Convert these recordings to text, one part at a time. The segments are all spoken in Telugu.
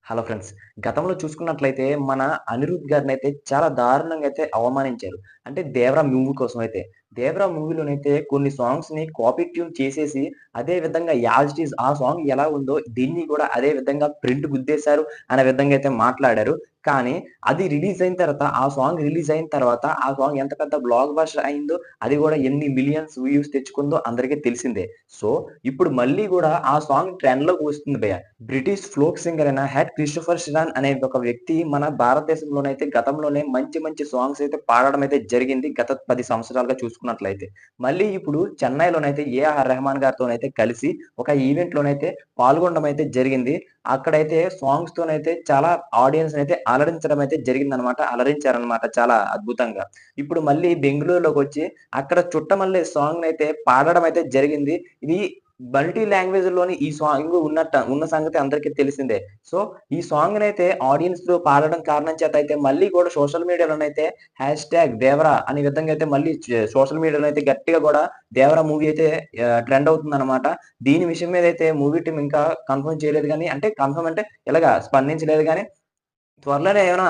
Hello friends. గతంలో చూసుకున్నట్లయితే మన అనిరుద్ గారినైతే చాలా దారుణంగా అయితే అవమానించారు. అంటే 'దేవరా' మూవీ కోసం అయితే. 'దేవరా' మూవీలోనైతే కొన్ని సాంగ్స్‌ని కాపీ ట్యూన్ చేసేసి అదే విధంగా యాజ్ ఇట్ ఈజ్ ఆ సాంగ్ ఎలా ఉందో దీన్ని కూడా అదే విధంగా ప్రింట్ గుద్దేశారు అనే విధంగా అయితే మాట్లాడారు. కానీ అది రిలీజ్ అయిన తర్వాత ఆ సాంగ్ రిలీజ్ అయిన తర్వాత ఆ సాంగ్ ఎంత పెద్ద బ్లాక్ బస్టర్ అయిందో అది కూడా ఎన్ని మిలియన్స్ వ్యూస్ తెచ్చుకుందో అందరికీ తెలిసిందే. సో, ఇప్పుడు మళ్ళీ గూడా ఆ సాంగ్ ట్రెండ్‌లోకి వస్తుంది భయ్యా. బ్రిటిష్ ఫోక్ సింగర్ అయిన 'హ్యాట్ క్రిస్టోఫర్ షిరాన్' అనే ఒక వ్యక్తి మన భారతదేశంలోనైతే గతంలోనే మంచి మంచి సాంగ్స్ అయితే పాడడం అయితే జరిగింది. గత 10 సంవత్సరాలుగా చూసుకున్నట్లయితే. మళ్ళీ ఇప్పుడు చెన్నైలోనైతే 'ఏఆర్ రెహమాన్' గారితోనైతే కలిసి ఒక ఈవెంట్‌లోనైతే పాల్గొనడం అయితే జరిగింది. అక్కడైతే సాంగ్స్‌తోనైతే చాలా ఆడియన్స్‌నైతే అలరించడం అయితే జరిగిందనమాట. అలరించారనమాట చాలా అద్భుతంగా. ఇప్పుడు మళ్ళీ బెంగుళూరులోకొచ్చి అక్కడ 'చుట్టమల్లె' సాంగ్‌నైతే పాడడం అయితే జరిగింది. ఇది మల్టీ లాంగ్వేజ్‌లోని ఈ సాంగ్ ఉన్న సంగతి అందరికీ తెలిసిందే. సో, ఈ సాంగ్‌నైతే ఆడియన్స్‌లో పాడడం కారణం చేత అయితే మళ్ళీ కూడా సోషల్ మీడియాలోనైతే #దేవరా అనే విధంగా అయితే మళ్ళీ సోషల్ మీడియాలో అయితే గట్టిగా కూడా 'దేవరా' మూవీ అయితే ట్రెండ్ అవుతుందనమాట. దీని విషయం మీద అయితే మూవీ టీమ్ ఇంకా కన్ఫర్మ్ చేయలేదు గానీ అంటే కన్ఫర్మ్ అంటే ఇలాగా స్పందించలేదు గానీ త్వరలోనే ఏమైనా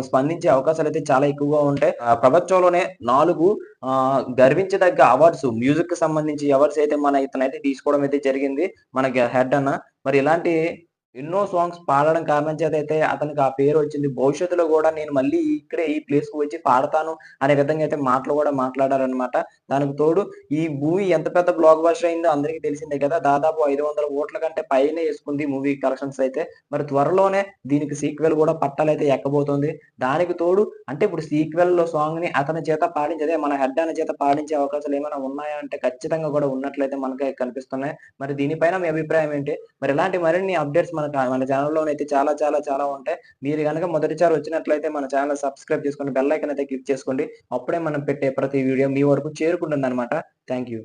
స్పందించే అవకాశాలైతే చాలా ఎక్కువగా ఉంటాయి. ప్రపంచంలోనే 4 గర్వించదగ్గ అవార్డ్స్ మ్యూజిక్‌కి సంబంధించి అవార్డ్స్ అయితే ఇతనైతే తీసుకోవడం అయితే జరిగింది. మనకి హెడ్ అన్న. మరి ఇలాంటి ఎన్నో సాంగ్స్ పాడడం కారణం చేత అయితే అతనికి ఆ పేరొచ్చింది. భవిష్యత్తులో గూడా నేను మళ్ళీ ఇక్కడే ఈ ప్లేస్‌కి వచ్చి పాడతాను అనే విధంగా అయితే మాటలు గూడా మాట్లాడారనమాట. దానికి తోడు ఈ మూవీ ఎంత పెద్ద బ్లాక్ బస్టర్ అయిందో అందరికీ తెలిసిందే కదా! దాదాపు 500,00,00,000 కంటే పైనే యేసుకుంది మూవీ కలెక్షన్స్ అయితే. మరి త్వరలోనే దీనికి సీక్వెల్ గూడా పట్టాలైతే ఎక్కబోతోంది. దానికి తోడు అంటే ఇప్పుడు సీక్వెల్‌లో సాంగ్‌ని అతని చేత పాడించి అదే మన హెడ్ అన్న చేత పాడించే అవకాశాలేమైనా ఉన్నాయా అంటే ఖచ్చితంగా గూడా ఉన్నట్లయితే మనకే కనిపిస్తున్నాయి. మరి దీనిపైన మీ అభిప్రాయం ఏంటి? మరి ఇలాంటి మరిన్ని అప్‌డేట్స్ మన ఛానెల్‌లోనైతే చాలా చాలా చాలా ఉంటాయి. మీరు గనక మొదటిసారి వచ్చినట్లయితే మన ఛానెల్ సబ్స్క్రైబ్ చేసుకొని బెల్ ఐకాన్ అయితే క్లిక్ చేసుకోండి. అప్పుడే మనం పెట్టే ప్రతి వీడియో మీ వరకు చేరుకుంటుందనమాట. Thank you.